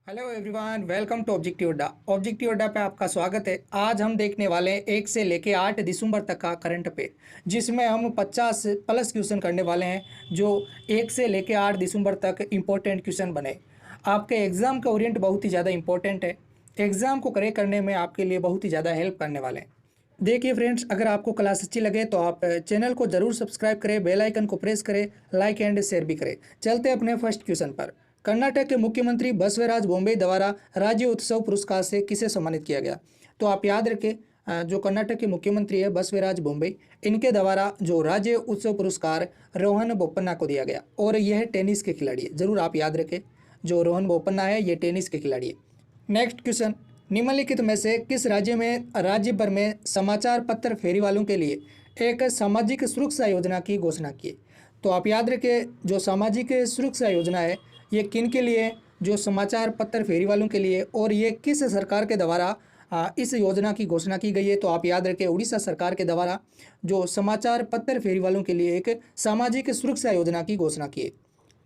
Hello everyone, welcome to objective Adda. Objective Adda पे आपका स्वागत है। आज हम देखने वाले हैं 1 से लेके 8 दिसंबर तक का करंट अफेयर, जिसमें हम 50 प्लस क्वेश्चन करने वाले हैं जो 1 से लेके 8 दिसंबर तक इम्पोर्टेंट क्वेश्चन बने। आपके एग्ज़ाम का ओरिएंट बहुत ही ज़्यादा इंपॉर्टेंट है। एग्ज़ाम को करेक्ट करने में आपके लिए बहुत ही ज़्यादा हेल्प करने वाले हैं। देखिए फ्रेंड्स, अगर आपको क्लास अच्छी लगे तो आप चैनल को ज़रूर सब्सक्राइब करें, बेल आइकन को प्रेस करें, लाइक एंड शेयर भी करें। चलते अपने फर्स्ट क्वेश्चन पर। कर्नाटक के मुख्यमंत्री बसवराज बोम्मई द्वारा राज्य उत्सव पुरस्कार से किसे सम्मानित किया गया? तो आप याद रखें, जो कर्नाटक के मुख्यमंत्री है बसवराज बोम्मई, इनके द्वारा जो राज्य उत्सव पुरस्कार रोहन बोपन्ना को दिया गया, और यह टेनिस के खिलाड़ी है। जरूर आप याद रखें, जो रोहन बोपन्ना है ये टेनिस के खिलाड़ी है। नेक्स्ट क्वेश्चन, निम्नलिखित में से किस राज्य भर में समाचार पत्र फेरी वालों के लिए एक सामाजिक सुरक्षा योजना की घोषणा की? तो आप याद रखें, जो सामाजिक सुरक्षा योजना है ये किन के लिए? जो समाचार पत्र फेरी वालों के लिए। और ये किस सरकार के द्वारा इस योजना की घोषणा की गई है? तो आप याद रखें, उड़ीसा सरकार के द्वारा जो समाचार पत्र फेरी वालों के लिए एक सामाजिक सुरक्षा योजना की घोषणा की है।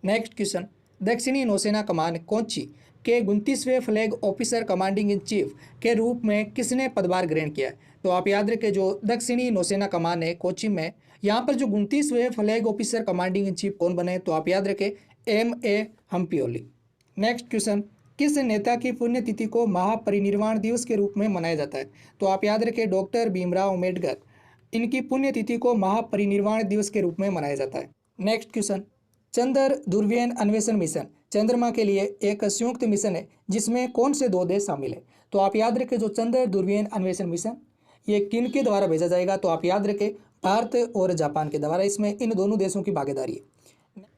नेक्स्ट क्वेश्चन, दक्षिणी नौसेना कमान कोच्चि के 29वें flag officer commanding in chief के रूप में किसने पदभार ग्रहण किया है? तो आप याद रखें, जो दक्षिणी नौसेना कमान है कोच्चि में, यहाँ पर जो 29वें flag officer commanding in chief कौन बने? तो आप याद रखें, M.A. हम्पी। नेक्स्ट क्वेश्चन, किस नेता की पुण्यतिथि को महापरिनिर्वाण दिवस के रूप में मनाया जाता है? तो आप याद रखें, डॉक्टर भीमराव अम्बेडकर, इनकी पुण्यतिथि को महापरिनिर्वाण दिवस के रूप में मनाया जाता है। नेक्स्ट क्वेश्चन, चंद्र दूरबीन अन्वेषण मिशन चंद्रमा के लिए एक संयुक्त मिशन है जिसमें कौन से दो देश शामिल है? तो आप याद रखें, जो चंद्र दूरबीन अन्वेषण मिशन ये किन के द्वारा भेजा जाएगा? तो आप याद रखें, भारत और जापान के द्वारा इसमें इन दोनों देशों की भागीदारी है।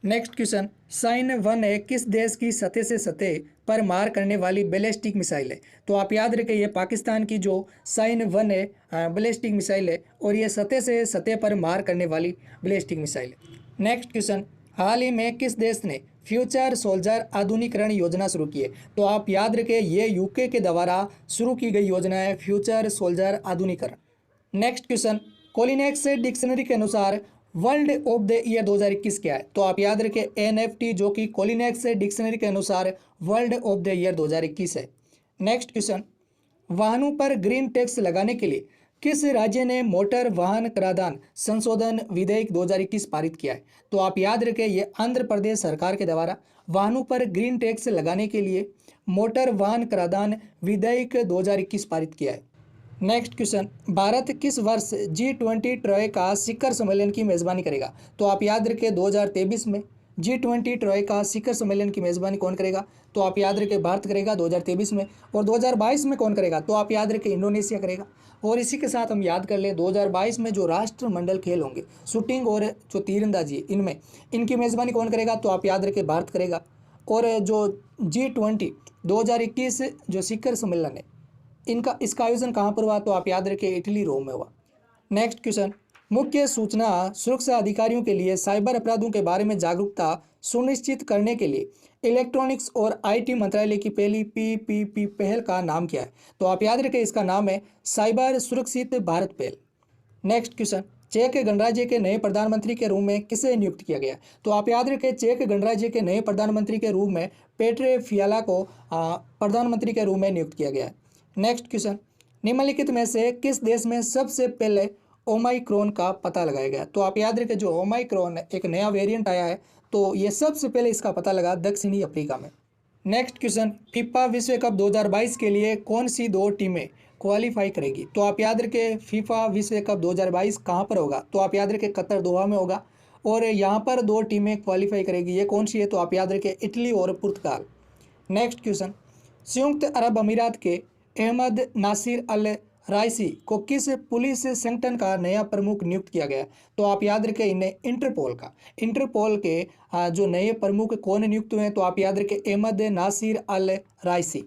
नेक्स्ट क्वेश्चन, साइन 1 किस देश की सतह से सतह पर मार करने वाली बैलिस्टिक मिसाइल है? तो आप याद रखें, ये पाकिस्तान की जो साइन 1 है बैलिस्टिक मिसाइल है, और ये सतह से सतह पर मार करने वाली बैलिस्टिक मिसाइल है। नेक्स्ट क्वेश्चन, हाल ही में किस देश ने फ्यूचर सोल्जर आधुनिकीकरण योजना शुरू की है? तो आप याद रखें, ये यूके के द्वारा शुरू की गई योजना है फ्यूचर सोल्जर आधुनिकीकरण। नेक्स्ट क्वेश्चन, कोलिनेक्स डिक्शनरी के अनुसार वर्ल्ड ऑफ द ईयर 2021 क्या है? तो आप याद रखें, NFT, जो कि कोलिनेक्स डिक्शनरी के अनुसार वर्ल्ड ऑफ द ईयर 2021 है। नेक्स्ट क्वेश्चन, वाहनों पर ग्रीन टैक्स लगाने के लिए किस राज्य ने मोटर वाहन कराधान संशोधन विधेयक 2021 पारित किया है? तो आप याद रखें, ये आंध्र प्रदेश सरकार के द्वारा वाहनों पर ग्रीन टैक्स लगाने के लिए मोटर वाहन कराधान विधेयक 2021 पारित किया है। नेक्स्ट क्वेश्चन, भारत किस वर्ष G20 ट्रॉय का शिखर सम्मेलन की मेजबानी करेगा? तो आप याद रखें, 2023 में G20 ट्रॉय का शिखर सम्मेलन की मेजबानी कौन करेगा? तो आप याद रखें, भारत करेगा 2023 में। और 2022 में कौन करेगा? तो आप याद रखें, इंडोनेशिया करेगा। और इसी के साथ हम याद कर लें, 2022 में जो राष्ट्रमंडल खेल होंगे शूटिंग और जो तीरंदाजी, इनमें इनकी मेजबानी कौन करेगा? तो आप याद रखें, भारत करेगा। और जो G20 2021 जो शिखर सम्मेलन है, इसका आयोजन कहाँ पर हुआ? तो आप याद रखें, इटली रोम में हुआ। नेक्स्ट क्वेश्चन, मुख्य सूचना सुरक्षा अधिकारियों के लिए साइबर अपराधों के बारे में जागरूकता सुनिश्चित करने के लिए इलेक्ट्रॉनिक्स और IT मंत्रालय की पहली PPP पहल का नाम क्या है? तो आप याद रखें, इसका नाम है साइबर सुरक्षित भारत पहल। नेक्स्ट क्वेश्चन, चेक गणराज्य के नए प्रधानमंत्री के रूप में किसे नियुक्त किया गया? तो आप याद रखें, चेक गणराज्य के नए प्रधानमंत्री के रूप में पेट्रे फियाला को प्रधानमंत्री के रूप में नियुक्त किया गया है। नेक्स्ट क्वेश्चन, निम्नलिखित में से किस देश में सबसे पहले ओमाइक्रोन का पता लगाया गया? तो आप याद रखें, जो ओमाइक्रोन एक नया वेरिएंट आया है, तो ये सबसे पहले इसका पता लगा दक्षिणी अफ्रीका में। नेक्स्ट क्वेश्चन, फीफा विश्व कप 2022 के लिए कौन सी 2 टीमें क्वालिफाई करेगी? तो आप याद रखें, फीफा विश्व कप 2022 कहाँ पर होगा? तो आप याद रखें, कतर दोहा में होगा। और यहाँ पर 2 टीमें क्वालिफाई करेगी, ये कौन सी है? तो आप याद रखें, इटली और पुर्तगाल। नेक्स्ट क्वेश्चन, संयुक्त अरब अमीरात के अहमद नासिर अल राइसी को किस पुलिस संगठन का नया प्रमुख नियुक्त किया गया? तो आप याद रखें, इन्हें इंटरपोल के जो नए प्रमुख कौन नियुक्त हुए हैं? तो आप याद रखें, अहमद नासिर अल राइसी।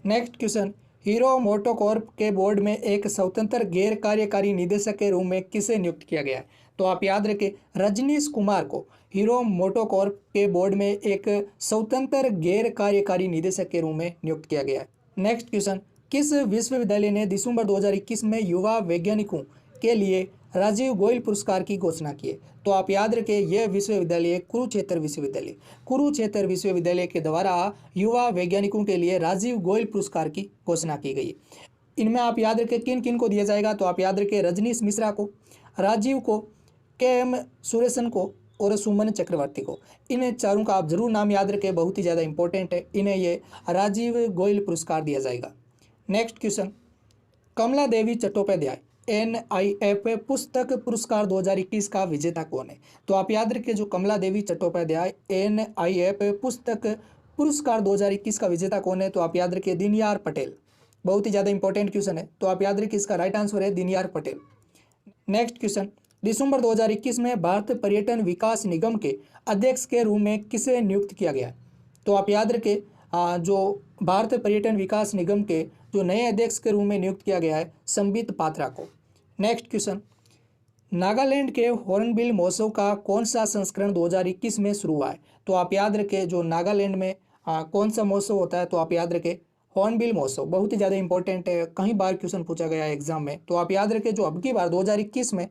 नेक्स्ट क्वेश्चन, हीरो मोटोकॉर्प के बोर्ड में एक स्वतंत्र गैर कार्यकारी निदेशक के रूप में किसे नियुक्त किया गया? तो आप याद रखें, रजनीश कुमार को हीरो मोटोकॉर्प के बोर्ड में एक स्वतंत्र गैर कार्यकारी निदेशक के रूप में नियुक्त किया गया है। नेक्स्ट क्वेश्चन, किस विश्वविद्यालय ने दिसंबर 2021 में युवा वैज्ञानिकों के लिए राजीव गोयल पुरस्कार की घोषणा की है। तो आप याद रखें यह विश्वविद्यालय कुरुक्षेत्र विश्वविद्यालय, कुरुक्षेत्र विश्वविद्यालय के द्वारा युवा वैज्ञानिकों के लिए राजीव गोयल पुरस्कार की घोषणा की गई है। इनमें आप याद रखें किन किन को दिया जाएगा, तो आप याद रखें रजनीश मिश्रा को, राजीव को, के.एम. सुरेशन को और सुमन चक्रवर्ती को। इन चारों का आप जरूर नाम याद रखें, बहुत ही ज़्यादा इंपॉर्टेंट है। इन्हें ये राजीव गोयल पुरस्कार दिया जाएगा। नेक्स्ट क्वेश्चन, कमला देवी चट्टोपाध्याय NIF पुस्तक पुरस्कार 2021 का विजेता कौन है? तो आप याद रखिए जो कमला देवी चट्टोपाध्याय NIF पुस्तक पुरस्कार 2021 का विजेता कौन है? तो आप याद रखिए दीनयार पटेल। बहुत ही ज़्यादा इंपॉर्टेंट क्वेश्चन है, तो आप याद रखिए इसका राइट आंसर है दीनयार पटेल। नेक्स्ट क्वेश्चन, दिसंबर 2021 में भारत पर्यटन विकास निगम के अध्यक्ष के रूप में किसे नियुक्त किया गया? तो आप याद रखें जो भारत पर्यटन विकास निगम के जो नए अध्यक्ष के रूप में नियुक्त किया गया है संबित पात्रा को। नेक्स्ट क्वेश्चन, नागालैंड के हॉर्नबिल महोत्सव का कौन सा संस्करण 2021 में शुरू हुआ है? तो आप याद रखें जो नागालैंड में कौन सा महोत्सव होता है? तो आप याद रखें हॉर्नबिल महोत्सव। बहुत ही ज़्यादा इंपॉर्टेंट है, कई बार क्वेश्चन पूछा गया है एग्जाम में। तो आप याद रखें जो अब की बार 2021 में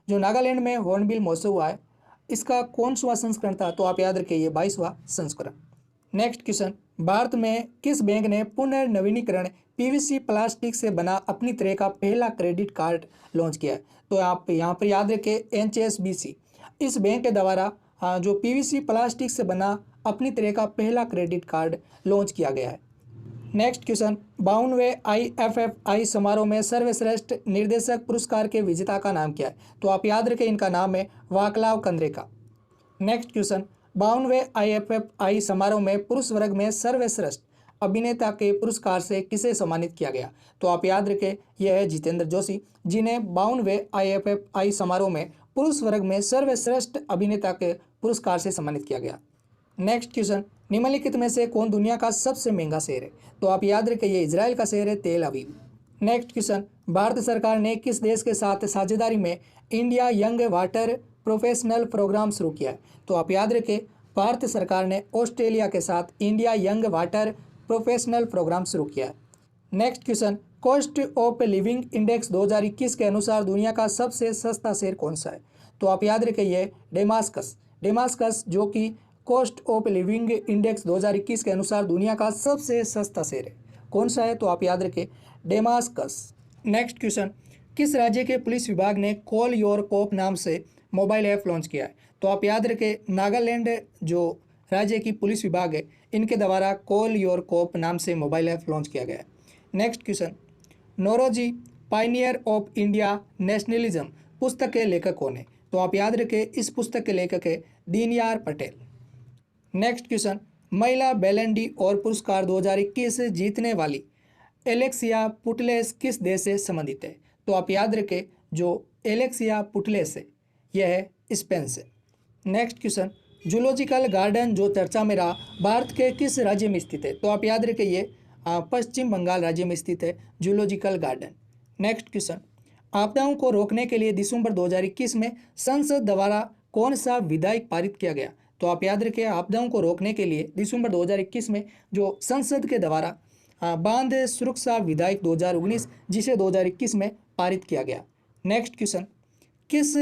जो नागालैंड में हॉर्नबिल महोत्सव हुआ है इसका कौन सा संस्करण था? तो आप याद रखें ये 22वां संस्करण। नेक्स्ट क्वेश्चन, भारत में किस बैंक ने पुनर्नवीनीकरण PVC प्लास्टिक से बना अपनी तरह का पहला क्रेडिट कार्ड लॉन्च किया है? तो आप यहाँ पर याद रखें HSBC। इस बैंक के द्वारा जो PVC प्लास्टिक से बना अपनी तरह का पहला क्रेडिट कार्ड लॉन्च किया गया है। नेक्स्ट क्वेश्चन, 52वें IFFI समारोह में सर्वश्रेष्ठ निर्देशक पुरस्कार के विजेता का नाम क्या है? तो आप याद रखें इनका नाम है वाकलाव कंद्रेका। नेक्स्ट क्वेश्चन, 52वें IFFI समारोह में पुरुष वर्ग में सर्वश्रेष्ठ अभिनेता के पुरस्कार से किसे सम्मानित किया गया? तो आप याद रखें यह है जितेंद्र जोशी, जिन्हें 52वें IFFI समारोह में पुरुष वर्ग में सर्वश्रेष्ठ अभिनेता के पुरस्कार से सम्मानित किया गया। नेक्स्ट क्वेश्चन, निम्नलिखित में से कौन दुनिया का सबसे महंगा शहर है? तो आप याद रखें ये इजराइल का शहर है तेल अवीव। नेक्स्ट क्वेश्चन, भारत सरकार ने किस देश के साथ साझेदारी में India young water professional program शुरू किया है? तो आप याद रखें भारत सरकार ने ऑस्ट्रेलिया के साथ India young water professional program शुरू किया है। Next question, cost of living index 2021 के अनुसार दुनिया का सबसे सस्ता शहर कौन सा है? तो आप याद रखें ये डेमास्कस जो कि कॉस्ट ऑफ लिविंग इंडेक्स 2021 के अनुसार दुनिया का सबसे सस्ता शहर है। कौन सा है? तो आप याद रखें डेमास्कस। नेक्स्ट क्वेश्चन, किस राज्य के पुलिस विभाग ने कॉल योर कॉप नाम से मोबाइल ऐप लॉन्च किया है? तो आप याद रखें नागालैंड जो राज्य की पुलिस विभाग है इनके द्वारा कॉल योर कॉप नाम से मोबाइल ऐप लॉन्च किया गया है। Next question, Naoroji pioneer of India nationalism पुस्तक के लेखक कौन है? तो आप याद रखें इस पुस्तक के लेखक है दीनयार पटेल। नेक्स्ट क्वेश्चन, महिला बैलन डी और पुरस्कार 2021 जीतने वाली एलेक्सिया पुटलेस किस देश से संबंधित है? तो आप याद रखें जो एलेक्सिया पुटलेस है यह है स्पेन से। नेक्स्ट क्वेश्चन, जूलॉजिकल गार्डन जो चर्चा में रहा भारत के किस राज्य में स्थित है? तो आप याद रखें ये पश्चिम बंगाल राज्य में स्थित है जूलॉजिकल गार्डन। नेक्स्ट क्वेश्चन, आपदाओं को रोकने के लिए दिसंबर 2021 में संसद द्वारा कौन सा विधेयक पारित किया गया? तो आप याद रखें आपदाओं को रोकने के लिए दिसंबर 2021 में जो संसद के द्वारा बांध सुरक्षा विधेयक 2019 जिसे 2021 में पारित किया गया। नेक्स्ट क्वेश्चन, किस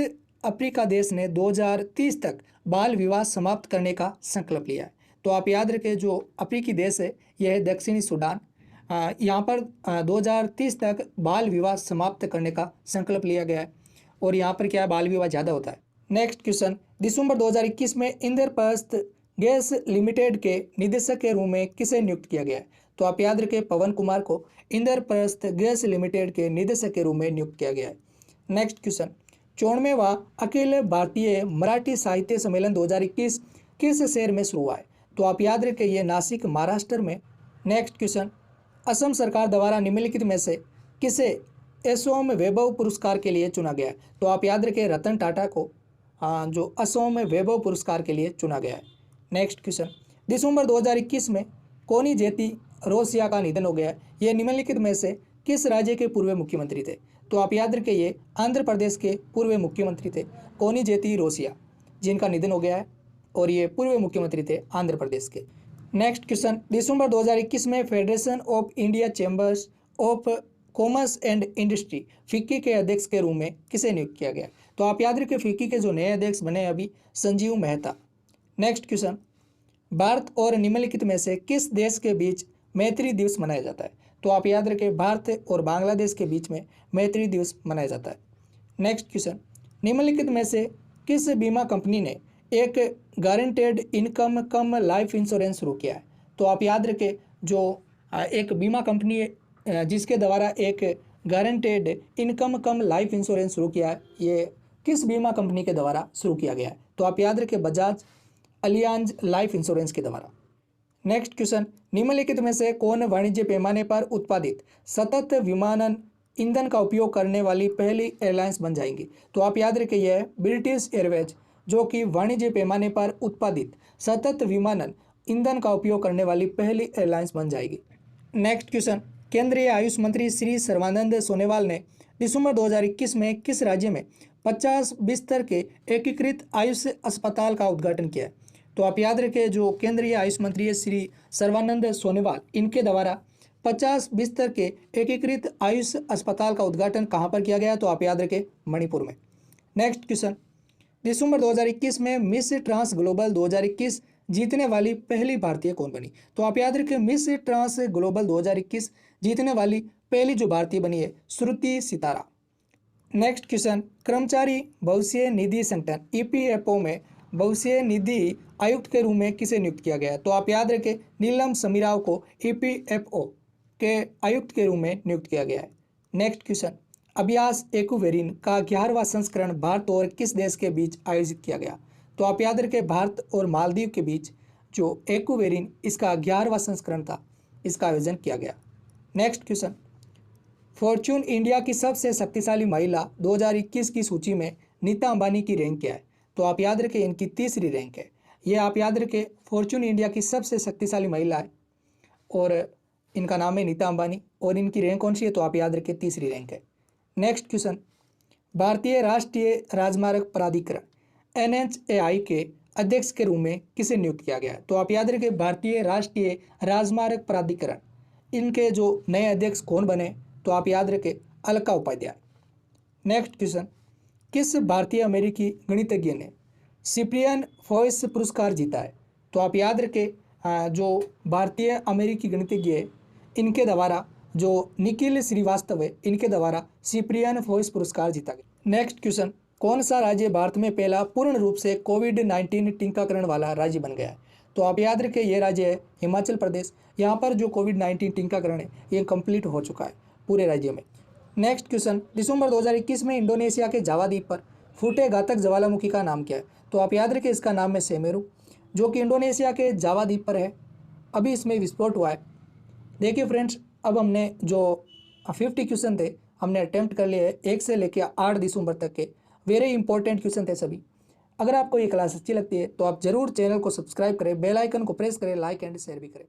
अफ्रीका देश ने 2030 तक बाल विवाह समाप्त करने का संकल्प लिया है? तो आप याद रखें जो अफ्रीकी देश है यह है दक्षिणी सूडान। यहाँ पर 2030 तक बाल विवाह समाप्त करने का संकल्प लिया गया है और यहाँ पर क्या है बाल विवाह ज़्यादा होता है। नेक्स्ट क्वेश्चन, दिसंबर 2021 में इंद्रप्रस्थ गैस लिमिटेड के निदेशक के रूप में किसे नियुक्त किया गया है? तो आप याद रखें पवन कुमार को इंद्रप्रस्थ गैस लिमिटेड के निदेशक के रूप में नियुक्त किया गया है। नेक्स्ट क्वेश्चन, 94वां अखिल भारतीय मराठी साहित्य सम्मेलन 2021 किस शहर में शुरू हुआ है? तो आप याद रखें ये नासिक महाराष्ट्र में। नेक्स्ट क्वेश्चन, असम सरकार द्वारा निम्नलिखित में से किसे असम वैभव पुरस्कार के लिए चुना गया है? तो आप याद रखें रतन टाटा को जो असम वैभव पुरस्कार के लिए चुना गया है। नेक्स्ट क्वेश्चन, दिसंबर 2021 में कोनिजेती रोसिया का निधन हो गया है। ये निम्नलिखित में से किस राज्य के पूर्व मुख्यमंत्री थे? तो आप याद रखें ये आंध्र प्रदेश के पूर्व मुख्यमंत्री थे कोनिजेती रोसिया जिनका निधन हो गया है और ये पूर्व मुख्यमंत्री थे आंध्र प्रदेश के। नेक्स्ट क्वेश्चन, दिसंबर 2021 में federation of India chambers of commerce and industry FICCI के अध्यक्ष के रूप में किसे नियुक्त किया गया? तो आप याद रखिए फिक्की के जो नए अध्यक्ष बने अभी संजीव मेहता। नेक्स्ट क्वेश्चन, भारत और निम्नलिखित में से किस देश के बीच मैत्री दिवस मनाया जाता है? तो आप याद रखें भारत और बांग्लादेश के बीच में मैत्री दिवस मनाया जाता है। नेक्स्ट क्वेश्चन, निम्नलिखित में से किस बीमा कंपनी ने एक गारंटेड इनकम कम लाइफ इंश्योरेंस शुरू किया है? तो आप याद रखें जो एक बीमा कंपनी है जिसके द्वारा एक गारंटेड इनकम कम लाइफ इंश्योरेंस शुरू किया है, ये किस बीमा कंपनी के द्वारा शुरू किया गया है? तो आप याद रखें बजाज अलियांज लाइफ इंश्योरेंस के द्वारा। नेक्स्ट क्वेश्चन, निम्नलिखित में से कौन वाणिज्य पैमाने पर उत्पादित सतत विमानन ईंधन का उपयोग करने वाली पहली एयरलाइंस बन जाएंगी? तो आप याद रखें यह है ब्रिटिश एयरवेज, जो कि वाणिज्य पैमाने पर उत्पादित सतत विमानन ईंधन का उपयोग करने वाली पहली एयरलाइंस बन जाएगी। नेक्स्ट क्वेश्चन, केंद्रीय आयुष मंत्री श्री सर्बानंद सोनोवाल ने दिसंबर 2021 में किस राज्य में 50 बिस्तर के एकीकृत आयुष अस्पताल का उद्घाटन किया है? तो आप याद रखें जो केंद्रीय आयुष मंत्री है श्री सर्बानंद सोनोवाल, इनके द्वारा 50 बिस्तर के एकीकृत आयुष अस्पताल का उद्घाटन कहाँ पर किया गया? तो आप याद रखें मणिपुर में। नेक्स्ट क्वेश्चन, दिसंबर 2021 में मिस ट्रांस ग्लोबल 2021 जीतने वाली पहली भारतीय कौन बनी? तो आप याद रखें मिस ट्रांस ग्लोबल 2021 जीतने वाली पहली जो भारतीय बनी है श्रुति सितारा। नेक्स्ट क्वेश्चन, कर्मचारी भविष्य निधि संगठन ईपीएफओ में भविष्य निधि आयुक्त के रूप में किसे नियुक्त किया गया है? तो आप याद रखें नीलम समीराव को ईपीएफओ के आयुक्त के रूप में नियुक्त किया गया है। नेक्स्ट क्वेश्चन, अभ्यास एक्वेरिन का 11वां संस्करण भारत और किस देश के बीच आयोजित किया गया? तो आप याद रखें भारत और मालदीव के बीच जो एक्वेरिन इसका 11वां संस्करण था, इसका आयोजन किया गया। नेक्स्ट क्वेश्चन, फॉर्च्यून इंडिया की सबसे शक्तिशाली महिला 2021 की सूची में नीता अंबानी की रैंक क्या है? तो आप याद रखें इनकी तीसरी रैंक है। ये आप याद रखें फॉर्च्यून इंडिया की सबसे शक्तिशाली महिला है और इनका नाम है नीता अंबानी और इनकी रैंक कौन सी है? तो आप याद रखें तीसरी रैंक है। नेक्स्ट क्वेश्चन, भारतीय राष्ट्रीय राजमार्ग प्राधिकरण NHAI के अध्यक्ष के रूप में किसे नियुक्त किया गया है? तो आप याद रखें भारतीय राष्ट्रीय राजमार्ग प्राधिकरण, इनके जो नए अध्यक्ष कौन बने? तो आप याद रखें अलका उपाध्याय। नेक्स्ट क्वेश्चन, किस भारतीय अमेरिकी गणितज्ञ ने सिप्रियन फॉयस पुरस्कार जीता है? तो आप याद रखें जो भारतीय अमेरिकी गणितज्ञ है इनके द्वारा जो निखिल श्रीवास्तव है इनके द्वारा सिप्रियन फॉयस पुरस्कार जीता गया। नेक्स्ट क्वेश्चन, कौन सा राज्य भारत में पहला पूर्ण रूप से कोविड-19 टीकाकरण वाला राज्य बन गया है? तो आप याद रखें ये राज्य है हिमाचल प्रदेश। यहाँ पर जो कोविड-19 टीकाकरण है ये कंप्लीट हो चुका है पूरे राज्य में। नेक्स्ट क्वेश्चन, दिसंबर 2021 में इंडोनेशिया के जावा द्वीप पर फूटे घातक ज्वालामुखी का नाम क्या है? तो आप याद रखें इसका नाम है सेमेरू, जो कि इंडोनेशिया के जावा द्वीप पर है। अभी इसमें विस्फोट हुआ है। देखिए फ्रेंड्स, अब हमने जो 50 क्वेश्चन थे हमने अटेम्प्ट कर लिए 1 से लेकर 8 दिसंबर तक के वेरी इंपॉर्टेंट क्वेश्चन थे सभी। अगर आपको ये क्लास अच्छी लगती है तो आप जरूर चैनल को सब्सक्राइब करें, बेल आइकन को प्रेस करें, लाइक एंड शेयर भी करें।